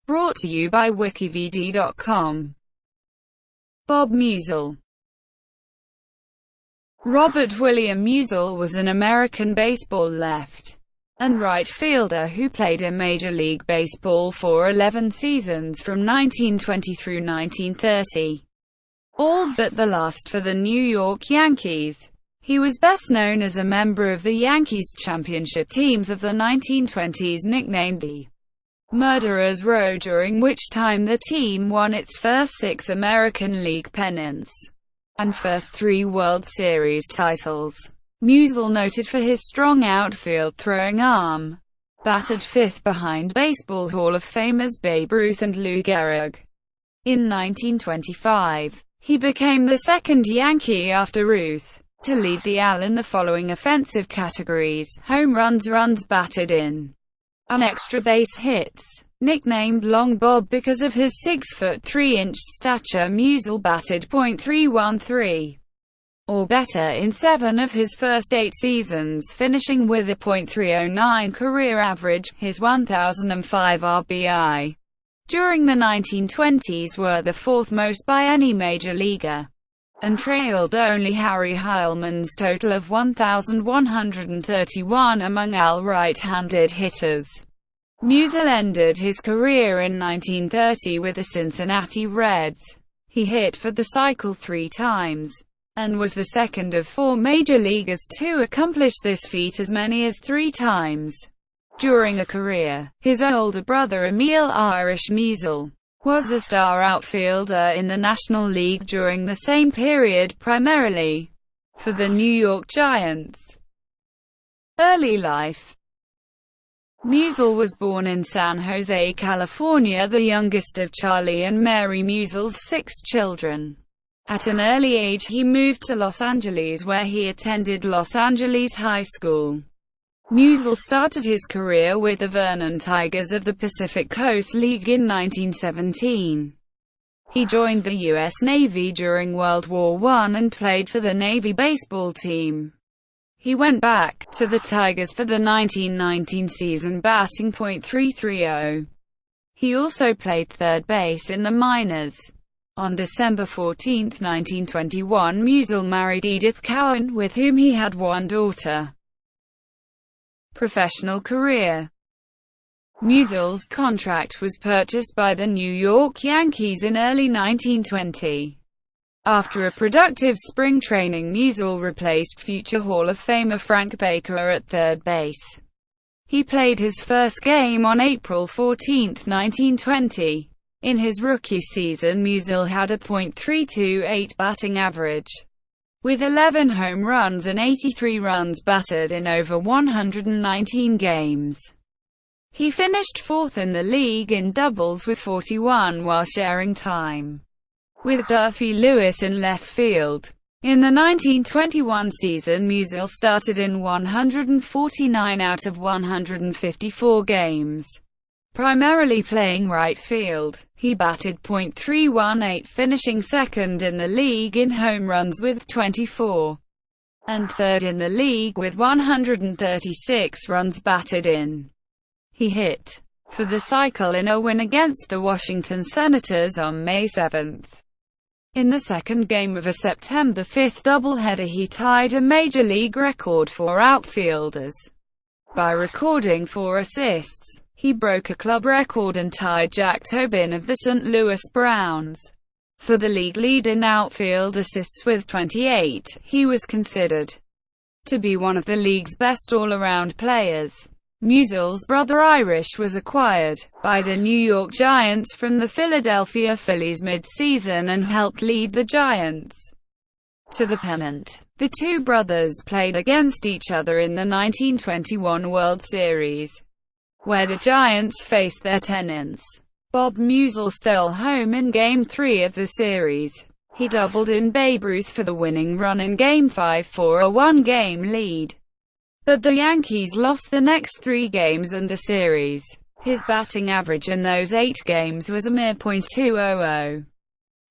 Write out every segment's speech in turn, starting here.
Brought to you by WikiVidi.com. Bob Meusel. Robert William Meusel was an American baseball left and right fielder who played in Major League Baseball for 11 seasons from 1920 through 1930, all but the last for the New York Yankees. He was best known as a member of the Yankees championship teams of the 1920s, nicknamed the Murderers Row, during which time the team won its first 6 American League pennants and first 3 World Series titles. Meusel, noted for his strong outfield throwing arm, batted 5th behind Baseball Hall of Famers Babe Ruth and Lou Gehrig. In 1925, he became the second Yankee after Ruth to lead the AL in the following offensive categories: home runs, runs batted in, and extra base hits. Nicknamed Long Bob because of his 6' 3" stature, Meusel batted .313 or better in 7 of his first 8 seasons, finishing with a .309 career average. His 1,005 RBI during the 1920s were the 4th most by any major leaguer, and trailed only Harry Heilmann's total of 1,131 among AL right-handed hitters. Meusel ended his career in 1930 with the Cincinnati Reds. He hit for the cycle 3 times, and was the second of 4 major leaguers to accomplish this feat as many as 3 times during a career. His older brother Emil Irish Meusel was a star outfielder in the National League during the same period, primarily for the New York Giants. Early life. Meusel was born in San Jose, California, the youngest of Charlie and Mary Meusel's 6 children. At an early age he moved to Los Angeles, where he attended Los Angeles High School. Meusel started his career with the Vernon Tigers of the Pacific Coast League in 1917. He joined the U.S. Navy during World War I and played for the Navy baseball team. He went back to the Tigers for the 1919 season, batting .330. He also played third base in the minors. On December 14, 1921, Meusel married Edith Cowan, with whom he had 1 daughter. Professional career. Meusel's contract was purchased by the New York Yankees in early 1920. After a productive spring training, Meusel replaced future Hall of Famer Frank Baker at third base. He played his first game on April 14, 1920. In his rookie season, Meusel had a .328 batting average, with 11 home runs and 83 runs batted in over 119 games. He finished 4th in the league in doubles with 41, while sharing time with Duffy Lewis in left field. In the 1921 season, Meusel started in 149 out of 154 games, primarily playing right field. He batted .318, finishing 2nd in the league in home runs with 24, and 3rd in the league with 136 runs batted in. He hit for the cycle in a win against the Washington Senators on May 7. In the second game of a September 5 doubleheader, he tied a major league record for outfielders by recording 4 assists. He broke a club record and tied Jack Tobin of the St. Louis Browns for the league lead in outfield assists with 28. He was considered to be one of the league's best all-around players. Meusel's brother Irish was acquired by the New York Giants from the Philadelphia Phillies mid-season and helped lead the Giants to the pennant. The 2 brothers played against each other in the 1921 World Series, where the Giants faced their tenants. Bob Meusel stole home in Game 3 of the series. He doubled in Babe Ruth for the winning run in Game 5 for a 1-game lead, but the Yankees lost the next 3 games and the series. His batting average in those 8 games was a mere .200.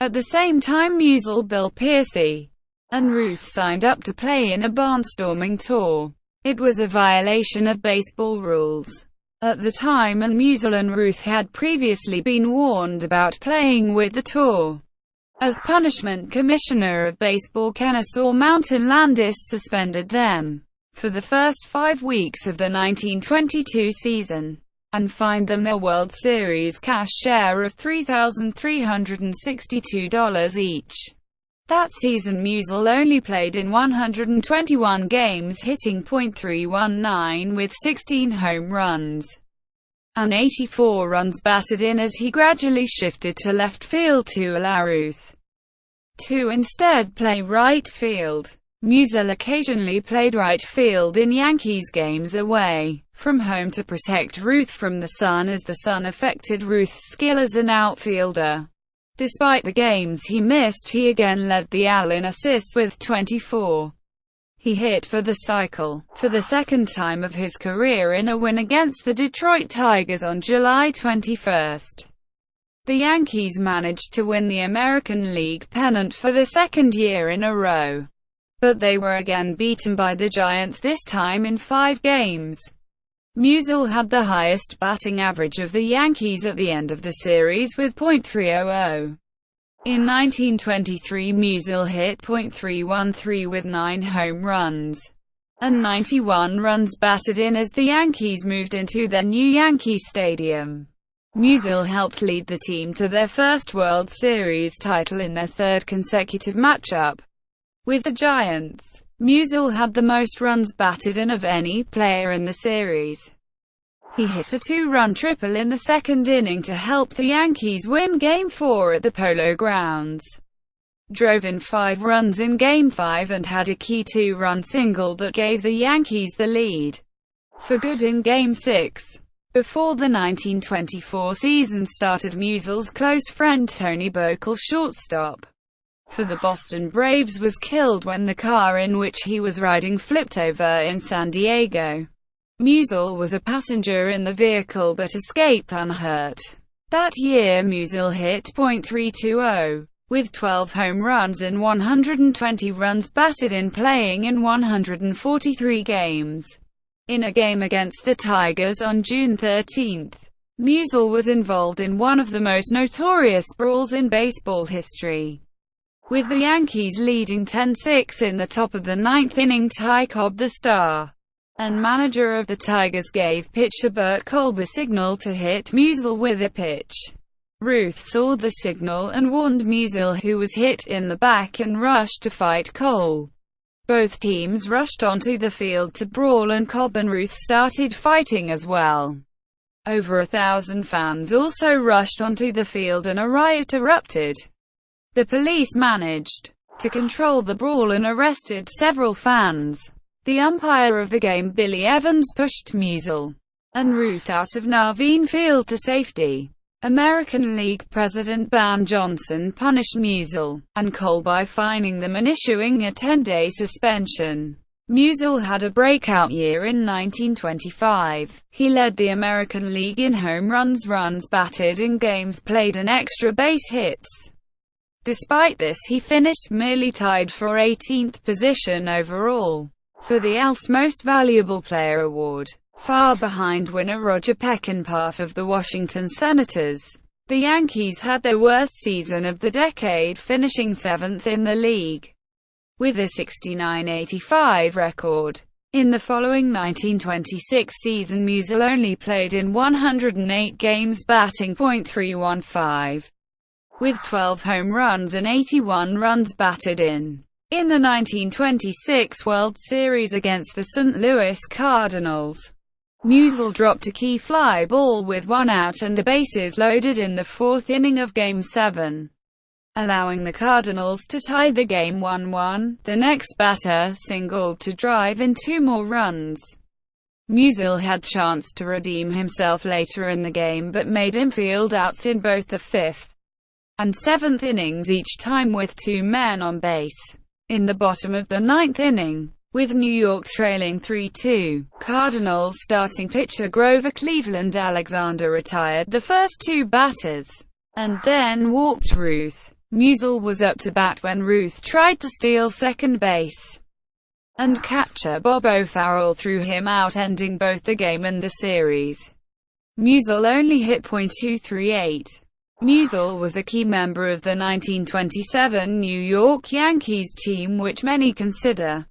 At the same time, Meusel, Bill Piercy, and Ruth signed up to play in a barnstorming tour. It was a violation of baseball rules, at the time, and Meusel and Ruth had previously been warned about playing with the tour. As punishment, Commissioner of Baseball Kennesaw Mountain Landis suspended them for the first 5 weeks of the 1922 season, and fined them their World Series cash share of $3,362 each. That season, Meusel only played in 121 games, hitting .319 with 16 home runs and 84 runs batted in, as he gradually shifted to left field to allow Ruth to instead play right field. Meusel occasionally played right field in Yankees games away from home to protect Ruth from the sun, as the sun affected Ruth's skill as an outfielder. Despite the games he missed, he again led the AL in assists with 24. He hit for the cycle for the second time of his career in a win against the Detroit Tigers on July 21. The Yankees managed to win the American League pennant for the second year in a row, but they were again beaten by the Giants, this time in 5 games. Meusel had the highest batting average of the Yankees at the end of the series with .300. In 1923, Meusel hit .313 with 9 home runs and 91 runs batted in as the Yankees moved into their new Yankee Stadium. Meusel helped lead the team to their first World Series title in their 3rd consecutive matchup with the Giants. Meusel had the most runs batted in of any player in the series. He hit a 2-run triple in the 2nd inning to help the Yankees win Game 4 at the Polo Grounds, drove in 5 runs in Game 5, and had a key 2-run single that gave the Yankees the lead for good in Game 6. Before the 1924 season started, Meusel's close friend Tony Bokel, shortstop for the Boston Braves, was killed when the car in which he was riding flipped over in San Diego. Meusel was a passenger in the vehicle but escaped unhurt. That year, Meusel hit .320 with 12 home runs and 120 runs batted in, playing in 143 games. In a game against the Tigers on June 13, Meusel was involved in one of the most notorious brawls in baseball history, with the Yankees leading 10-6 in the top of the 9th inning. Ty Cobb, the star and manager of the Tigers, gave pitcher Bert Kolb a signal to hit Meusel with a pitch. Ruth saw the signal and warned Meusel, who was hit in the back, and rushed to fight Kolb. Both teams rushed onto the field to brawl, and Cobb and Ruth started fighting as well. Over 1,000 fans also rushed onto the field and a riot erupted. The police managed to control the brawl and arrested several fans. The umpire of the game, Billy Evans, pushed Meusel and Ruth out of Naveen Field to safety. American League President Ban Johnson punished Meusel and Kolb by fining them and issuing a 10-day suspension. Meusel had a breakout year in 1925. He led the American League in home runs, runs batted in, games played, and extra base hits. Despite this, he finished merely tied for 18th position overall for the AL's Most Valuable Player award, far behind winner Roger Peckinpah of the Washington Senators. The Yankees had their worst season of the decade, finishing 7th in the league with a 69-85 record. In the following 1926 season, Meusel only played in 108 games, batting .315 with 12 home runs and 81 runs batted in. In the 1926 World Series against the St. Louis Cardinals, Meusel dropped a key fly ball with 1 out and the bases loaded in the 4th inning of Game 7, allowing the Cardinals to tie the game 1-1. The next batter singled to drive in 2 more runs. Meusel had chance to redeem himself later in the game, but made infield outs in both the 5th and 7th innings, each time with 2 men on base. In the bottom of the 9th inning, with New York trailing 3-2, Cardinals starting pitcher Grover Cleveland Alexander retired the first 2 batters and then walked Ruth. Meusel was up to bat when Ruth tried to steal second base, and catcher Bob O'Farrell threw him out, ending both the game and the series. Meusel only hit .238. Meusel was a key member of the 1927 New York Yankees team, which many consider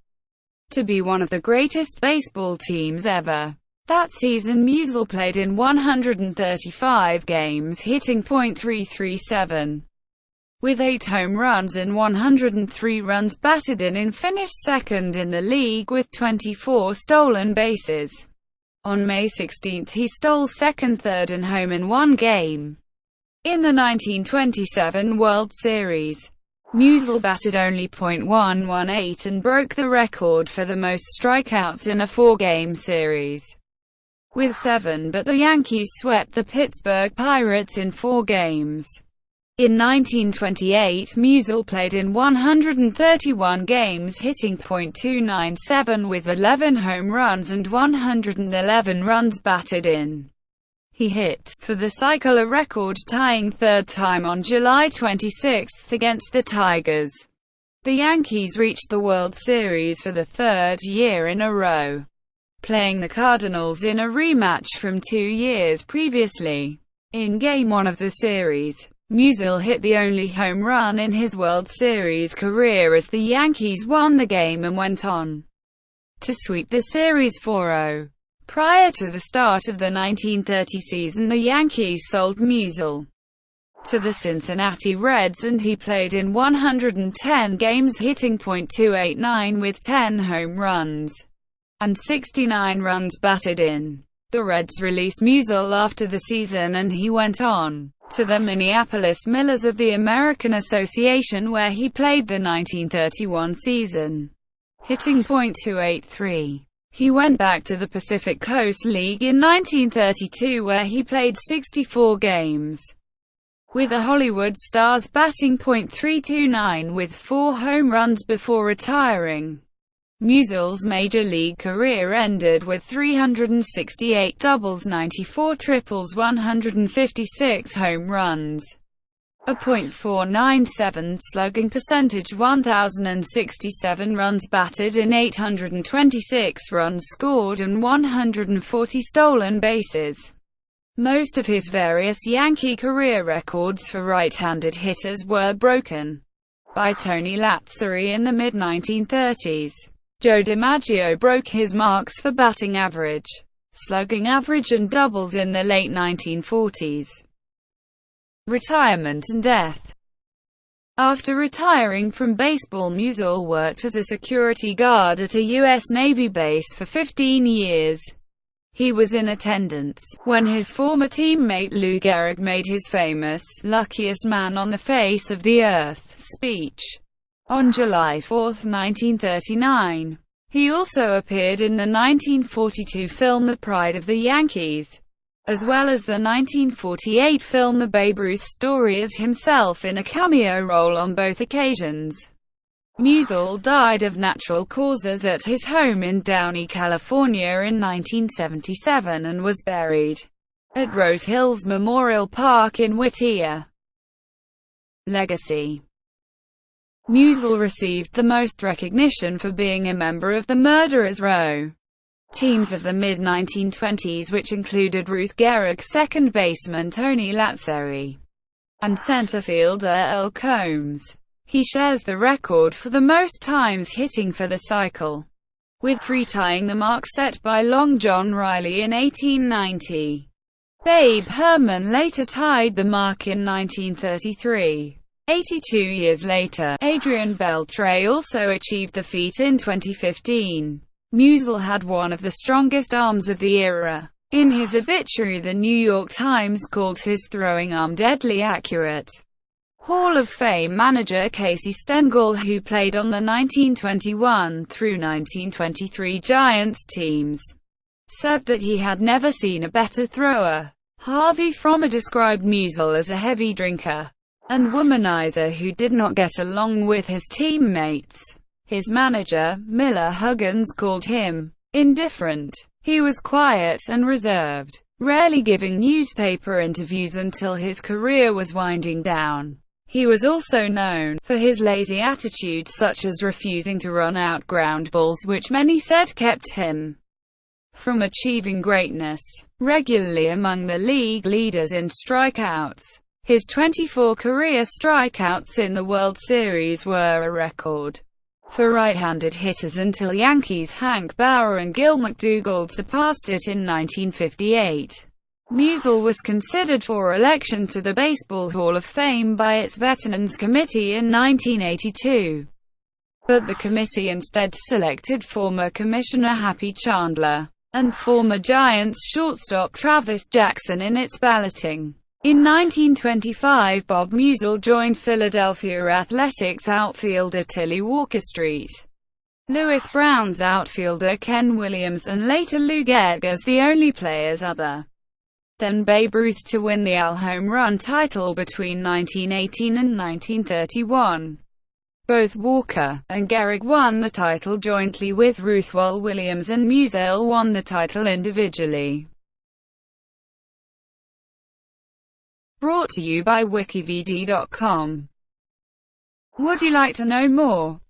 to be one of the greatest baseball teams ever. That season Meusel played in 135 games, hitting .337. With 8 home runs and 103 runs batted in, and finished second in the league with 24 stolen bases. On May 16 he stole second, third and home in one game. In the 1927 World Series, Meusel batted only .118 and broke the record for the most strikeouts in a 4-game series, with 7, but the Yankees swept the Pittsburgh Pirates in 4 games. In 1928 Meusel played in 131 games, hitting .297 with 11 home runs and 111 runs batted in. He hit for the cycle, a record-tying third time on July 26 against the Tigers. The Yankees reached the World Series for the 3rd year in a row, playing the Cardinals in a rematch from 2 years previously. In Game 1 of the series, Meusel hit the only home run in his World Series career as the Yankees won the game and went on to sweep the series 4-0. Prior to the start of the 1930 season, the Yankees sold Meusel to the Cincinnati Reds, and he played in 110 games, hitting .289 with 10 home runs and 69 runs batted in. The Reds released Meusel after the season, and he went on to the Minneapolis Millers of the American Association, where he played the 1931 season, hitting .283. He went back to the Pacific Coast League in 1932, where he played 64 games with the Hollywood Stars, batting .329 with 4 home runs before retiring. Meusel's major league career ended with 368 doubles, 94 triples, 156 home runs, a .497 slugging percentage, 1,067 runs batted in, 826 runs scored and 140 stolen bases. Most of his various Yankee career records for right-handed hitters were broken by Tony Lazzeri in the mid-1930s. Joe DiMaggio broke his marks for batting average, slugging average and doubles in the late 1940s. Retirement and death. After retiring from baseball, Meusel worked as a security guard at a U.S. Navy base for 15 years. He was in attendance when his former teammate Lou Gehrig made his famous "Luckiest Man on the Face of the Earth" speech on July 4, 1939. He also appeared in the 1942 film The Pride of the Yankees, as well as the 1948 film The Babe Ruth Story, as himself in a cameo role on both occasions. Meusel died of natural causes at his home in Downey, California in 1977 and was buried at Rose Hills Memorial Park in Whittier. Legacy. Meusel received the most recognition for being a member of the Murderers Row teams of the mid-1920s, which included Ruth, Gehrig, second baseman Tony Lazzeri, and center fielder Earl Combs. He shares the record for the most times hitting for the cycle, with 3, tying the mark set by Long John Riley in 1890. Babe Herman later tied the mark in 1933. 82 years later, Adrian Beltre also achieved the feat in 2015. Meusel had one of the strongest arms of the era. In his obituary, the New York Times called his throwing arm deadly accurate. Hall of Fame manager Casey Stengel, who played on the 1921 through 1923 Giants teams, said that he had never seen a better thrower. Harvey Frommer described Meusel as a heavy drinker and womanizer who did not get along with his teammates. His manager, Miller Huggins, called him indifferent. He was quiet and reserved, rarely giving newspaper interviews until his career was winding down. He was also known for his lazy attitude, such as refusing to run out ground balls, which many said kept him from achieving greatness, regularly among the league leaders in strikeouts. His 24 career strikeouts in the World Series were a record for right-handed hitters until Yankees Hank Bauer and Gil McDougald surpassed it in 1958. Meusel was considered for election to the Baseball Hall of Fame by its Veterans Committee in 1982. But the committee instead selected former Commissioner Happy Chandler and former Giants shortstop Travis Jackson in its balloting. In 1925, Bob Meusel joined Philadelphia Athletics outfielder Tilly Walker Street, Louis Browns outfielder Ken Williams, and later Lou Gehrig as the only players other than Babe Ruth to win the AL home run title between 1918 and 1931. Both Walker and Gehrig won the title jointly with Ruth, while Williams and Meusel won the title individually. Brought to you by WikiVidi.com. Would you like to know more?